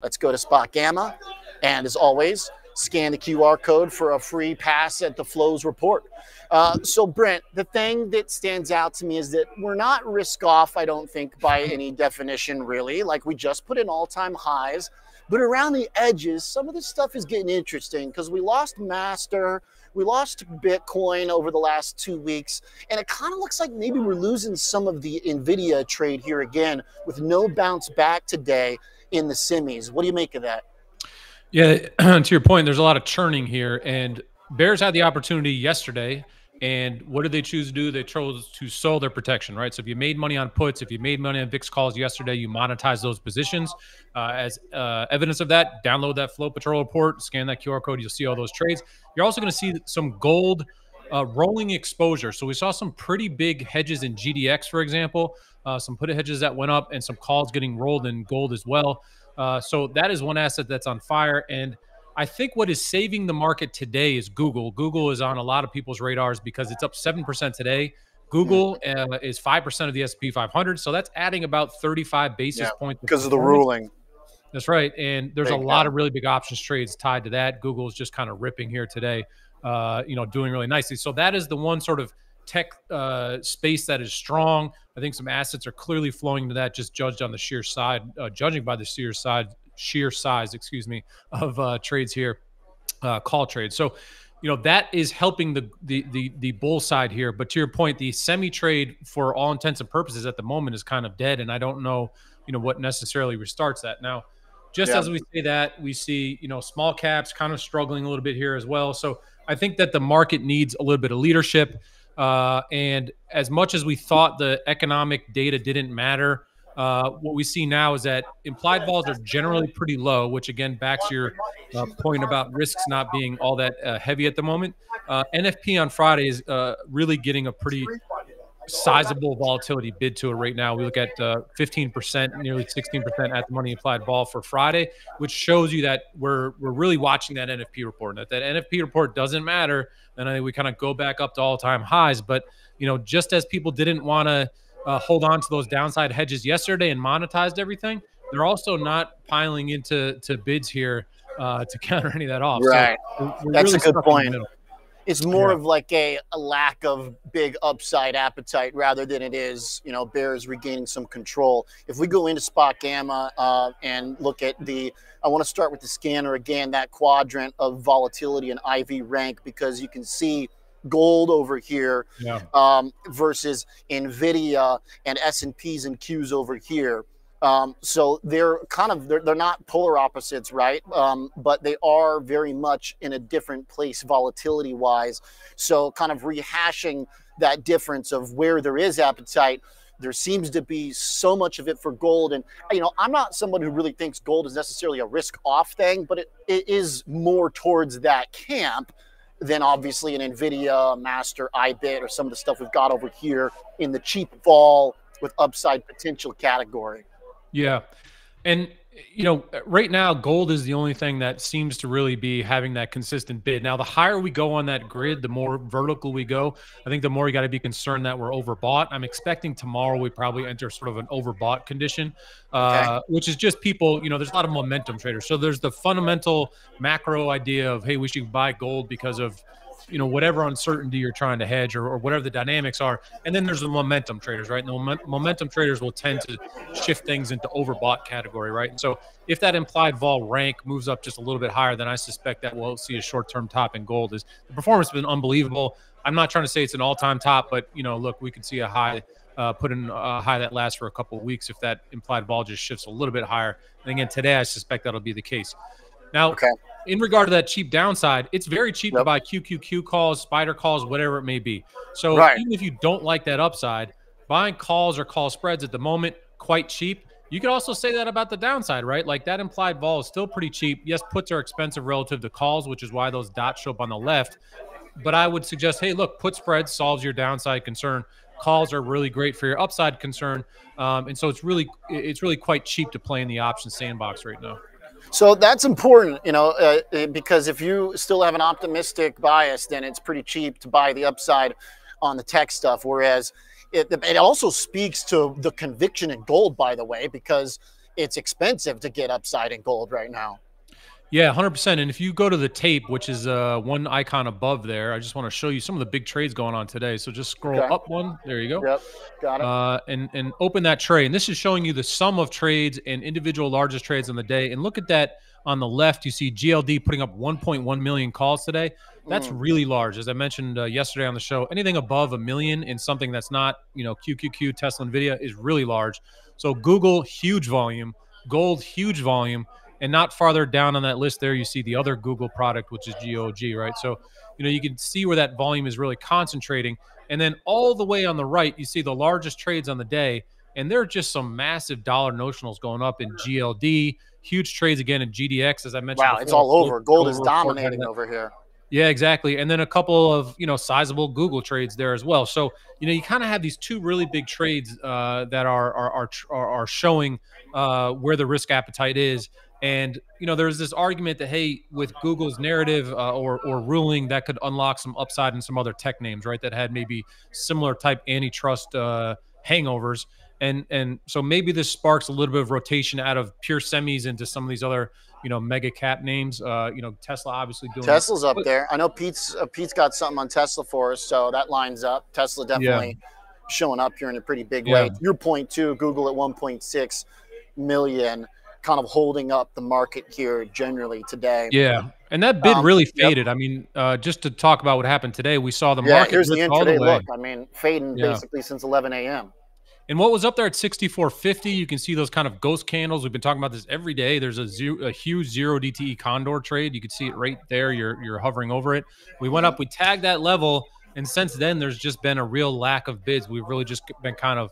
Let's go to SpotGamma, and as always, scan the QR code for a free pass at the flows report. So Brent, the thing that stands out to me is that we're not risk off, I don't think, by any definition really. Like, we just put in all-time highs, but around the edges, some of this stuff is getting interesting because we lost Master, we lost Bitcoin over the last 2 weeks, and it kind of looks like maybe we're losing some of the NVDA trade here again with no bounce back today in the semis. What do you make of that? Yeah, to your point, there's a lot of churning here, and Bears had the opportunity yesterday, and what did they choose to do? They chose to sell their protection, right? So if you made money on puts, if you made money on VIX calls yesterday, you monetize those positions. As evidence of that, download that Flow Patrol report, scan that QR code, you'll see all those trades. You're also going to see some gold rolling exposure. So we saw some pretty big hedges in GDX, for example, some put hedges that went up and some calls getting rolled in gold as well. So that is one asset that's on fire. And I think what is saving the market today is Google. Google is on a lot of people's radars because it's up 7% today. Google is 5% of the S&P 500. So that's adding about 35 basis points. Because of the ruling. That's right. And there's a lot of really big options trades tied to that. Google is just kind of ripping here today, doing really nicely. So that is the one sort of tech space that is strong. I think some assets are clearly flowing to that, just judged on the sheer side, judging by the sheer size, of trades here, call trades. So, that is helping the bull side here. But to your point, the semi trade for all intents and purposes at the moment is kind of dead, and I don't know, what necessarily restarts that. Now, just as we say that, we see, small caps kind of struggling a little bit here as well. So I think that the market needs a little bit of leadership. And as much as we thought the economic data didn't matter, what we see now is that implied vols are generally pretty low, which again backs your point about risks not being all that heavy at the moment. NFP on Friday is really getting a pretty sizable volatility bid to it right now. We look at 15%, nearly 16% at the money implied vol for Friday, which shows you that we're really watching that NFP report. And if that NFP report doesn't matter, then I think we kind of go back up to all-time highs. But, just as people didn't want to hold on to those downside hedges yesterday and monetized everything, they're also not piling into bids here to counter any of that off. Right. So that's really a good point. It's more Yeah. of like a lack of big upside appetite rather than it is, bears regaining some control. If we go into SpotGamma and look at I want to start with the scanner again, that quadrant of volatility and IV rank, because you can see gold over here versus NVIDIA and S&Ps and Qs over here. So they're they're not polar opposites, right? But they are very much in a different place volatility wise. So kind of rehashing that difference of where there is appetite, there seems to be so much of it for gold. And, I'm not someone who really thinks gold is necessarily a risk off thing, but it is more towards that camp than obviously an NVIDIA, Master, iBit, or some of the stuff we've got over here in the cheap vol with upside potential category. Yeah. And, right now, gold is the only thing that seems to really be having that consistent bid. Now, the higher we go on that grid, the more vertical we go, I think the more you got to be concerned that we're overbought. I'm expecting tomorrow we probably enter sort of an overbought condition, which is just people, there's a lot of momentum traders. So there's the fundamental macro idea of, hey, we should buy gold because of, whatever uncertainty you're trying to hedge or whatever the dynamics are. And then there's the momentum traders, right? And the momentum traders will tend to shift things into overbought category, right? And so if that implied vol rank moves up just a little bit higher, then I suspect that we'll see a short-term top in gold. The performance has been unbelievable. I'm not trying to say it's an all-time top, but, look, we could see a high, put in a high that lasts for a couple of weeks if that implied vol just shifts a little bit higher. And again, today I suspect that'll be the case. Now, in regard to that cheap downside, it's very cheap to buy QQQ calls, spider calls, whatever it may be. So even if you don't like that upside, buying calls or call spreads at the moment, quite cheap. You could also say that about the downside, right? Like that implied vol is still pretty cheap. Yes, puts are expensive relative to calls, which is why those dots show up on the left. But I would suggest, hey, look, put spreads solves your downside concern. Calls are really great for your upside concern. And so it's really quite cheap to play in the option sandbox right now. So that's important, because if you still have an optimistic bias, then it's pretty cheap to buy the upside on the tech stuff. Whereas it also speaks to the conviction in gold, by the way, because it's expensive to get upside in gold right now. Yeah, 100%. And if you go to the tape, which is one icon above there, I just want to show you some of the big trades going on today. So just scroll Okay. up one. There you go. Yep. Got it. And open that tray. And this is showing you the sum of trades and individual largest trades on the day. And look at that on the left. You see GLD putting up 1.1 million calls today. That's really large. As I mentioned yesterday on the show, anything above a million in something that's not, QQQ, Tesla, NVIDIA is really large. So Google, huge volume. Gold, huge volume. And not farther down on that list there, you see the other Google product, which is GOG, right? So, you can see where that volume is really concentrating. And then all the way on the right, you see the largest trades on the day. And there are just some massive dollar notionals going up in GLD, huge trades again in GDX, as I mentioned Wow, before. It's all over. Gold is dominating over here. Yeah, exactly. And then a couple of, sizable Google trades there as well. So, you kind of have these two really big trades that are showing where the risk appetite is. And, there's this argument that, hey, with Google's narrative or ruling, that could unlock some upside in some other tech names, right, that had maybe similar type antitrust hangovers. And so maybe this sparks a little bit of rotation out of pure semis into some of these other, mega cap names. Tesla obviously doing Tesla's up there. I know Pete's got something on Tesla for us, so that lines up. Tesla definitely showing up here in a pretty big way. Your point too, Google at 1.6 million, kind of holding up the market here generally today. Yeah, and that bid really faded. I mean, just to talk about what happened today, we saw the market here's the intraday look. I mean, fading basically since 11 a.m. And what was up there at 64.50, you can see those kind of ghost candles. We've been talking about this every day. There's a huge zero DTE condor trade. You can see it right there. You're hovering over it. We went up, we tagged that level, and since then there's just been a real lack of bids. We've really just been kind of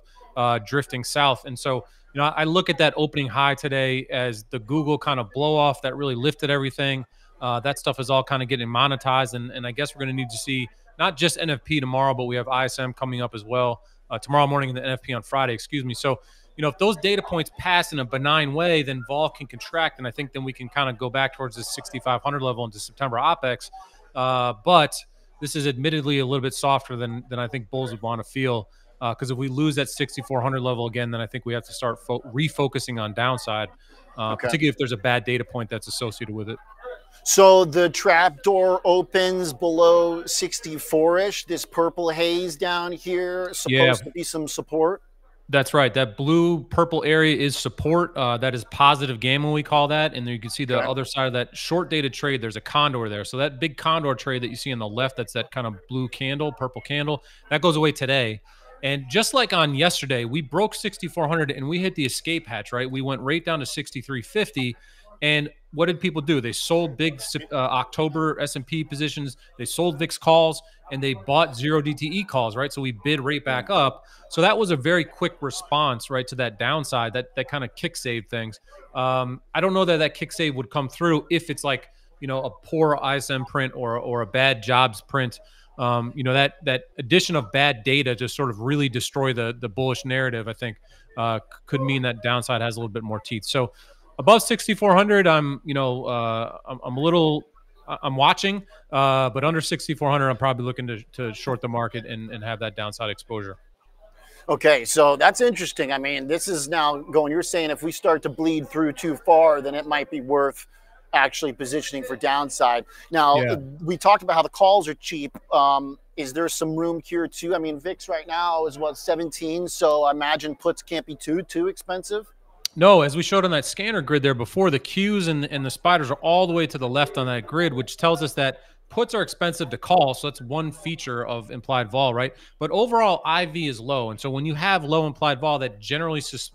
drifting south. And so, I look at that opening high today as the Google kind of blow off that really lifted everything. That stuff is all kind of getting monetized, and I guess we're going to need to see not just NFP tomorrow, but we have ISM coming up as well. Tomorrow morning and the NFP on Friday, excuse me. So, if those data points pass in a benign way, then vol can contract. And I think then we can kind of go back towards this 6,500 level into September OPEX. But this is admittedly a little bit softer than I think bulls would want to feel. Because if we lose that 6,400 level again, then I think we have to start refocusing on downside, particularly if there's a bad data point that's associated with it. So the trap door opens below 64-ish. This purple haze down here supposed to be some support. That's right. That blue purple area is support. That is positive gamma, we call that. And then you can see the other side of that short dated trade. There's a condor there. So that big condor trade that you see on the left, that's that kind of blue candle, purple candle, that goes away today. And just like on yesterday, we broke 6,400 and we hit the escape hatch, right? We went right down to 6,350. And what did people do? They sold big October S&P positions. They sold VIX calls, and they bought zero DTE calls, right? So we bid right back up. So that was a very quick response, right, to that downside. That kind of kick saved things. I don't know that kick save would come through if it's like, a poor ISM print or a bad jobs print. That addition of bad data to sort of really destroy the bullish narrative, I think, could mean that downside has a little bit more teeth. So above 6,400, I'm watching, but under 6,400, I'm probably looking to short the market and have that downside exposure. Okay, so that's interesting. I mean, this is now going, you're saying if we start to bleed through too far, then it might be worth actually positioning for downside. Now, we talked about how the calls are cheap. Is there some room here too? I mean, VIX right now is what, 17? So I imagine puts can't be too expensive. No, as we showed on that scanner grid there before, the Qs and the spiders are all the way to the left on that grid, which tells us that puts are expensive to call. So that's one feature of implied vol, right? But overall, IV is low. And so when you have low implied vol, that generally suggests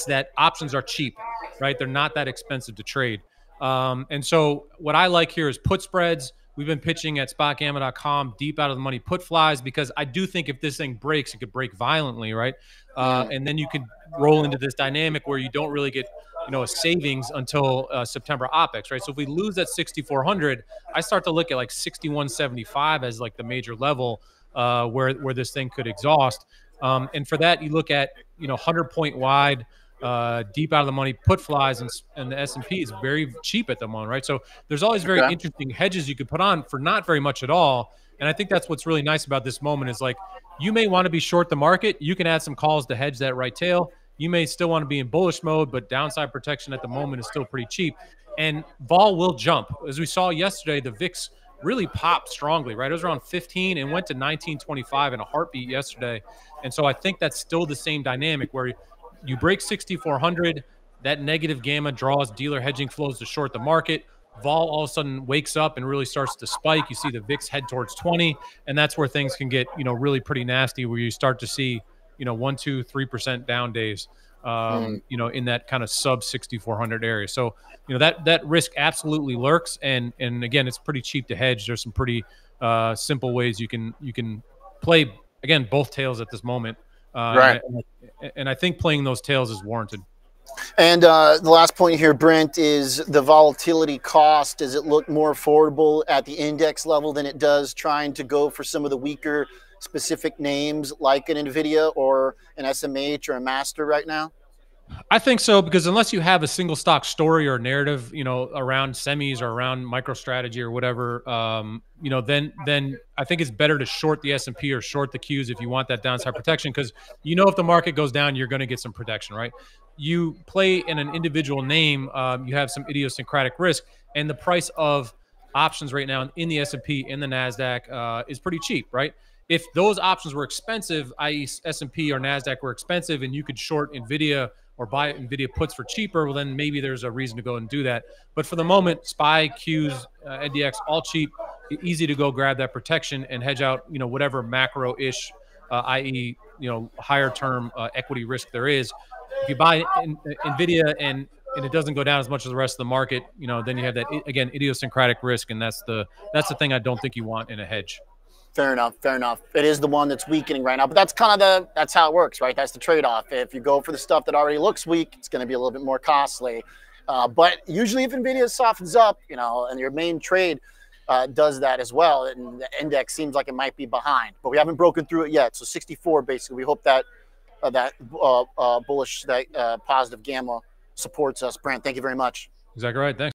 that options are cheap, right? They're not that expensive to trade. And so what I like here is put spreads. We've been pitching at SpotGamma.com deep out of the money put flies, because I do think if this thing breaks, it could break violently, right? And then you could roll into this dynamic where you don't really get, a savings until September OPEX, right? So if we lose that 6,400, I start to look at like 6,175 as like the major level where this thing could exhaust. And for that, you look at, 100-point wide, deep out of the money put flies, and the S&P is very cheap at the moment, right? So there's always very interesting hedges you could put on for not very much at all. And I think that's what's really nice about this moment is like, you may want to be short the market. You can add some calls to hedge that right tail. you may still want to be in bullish mode, but downside protection at the moment is still pretty cheap. And vol will jump. As we saw yesterday, the VIX really popped strongly, right? It was around 15 and went to 1925 in a heartbeat yesterday. And so I think that's still the same dynamic where you break 6,400, that negative gamma draws dealer hedging flows to short the market. Vol all of a sudden wakes up and really starts to spike. You see the VIX head towards 20, and that's where things can get, really pretty nasty, where you start to see, 1, 2, 3% down days, in that kind of sub 6,400 area. So, that risk absolutely lurks. And again, it's pretty cheap to hedge. There's some pretty simple ways you can play, again, both tails at this moment. Right. And I think playing those tails is warranted. And the last point here, Brent, is the volatility cost. Does it look more affordable at the index level than it does trying to go for some of the weaker specific names like an NVIDIA or an SMH or a Master right now? I think so, because unless you have a single stock story or narrative, around semis or around MicroStrategy or whatever, then I think it's better to short the S&P or short the Qs if you want that downside protection, because if the market goes down, you're going to get some protection, right? You play in an individual name, you have some idiosyncratic risk, and the price of options right now in the S&P, in the NASDAQ, is pretty cheap, right? If those options were expensive, i.e. S&P or NASDAQ were expensive, and you could short NVIDIA or buy NVIDIA puts for cheaper, well, then maybe there's a reason to go and do that. But for the moment, SPY, Qs, NDX, all cheap, easy to go grab that protection and hedge out, whatever macro-ish, i.e., higher term equity risk there is. If you buy NVIDIA and it doesn't go down as much as the rest of the market, then you have that, again, idiosyncratic risk, and that's the thing I don't think you want in a hedge. Fair enough. Fair enough. It is the one that's weakening right now, but that's kind of that's how it works, right? That's the trade-off. If you go for the stuff that already looks weak, it's going to be a little bit more costly. But usually if NVIDIA softens up, and your main trade does that as well, and the index seems like it might be behind, but we haven't broken through it yet. So 64, basically, we hope that bullish, positive gamma supports us. Brent, thank you very much. Exactly right. Thanks.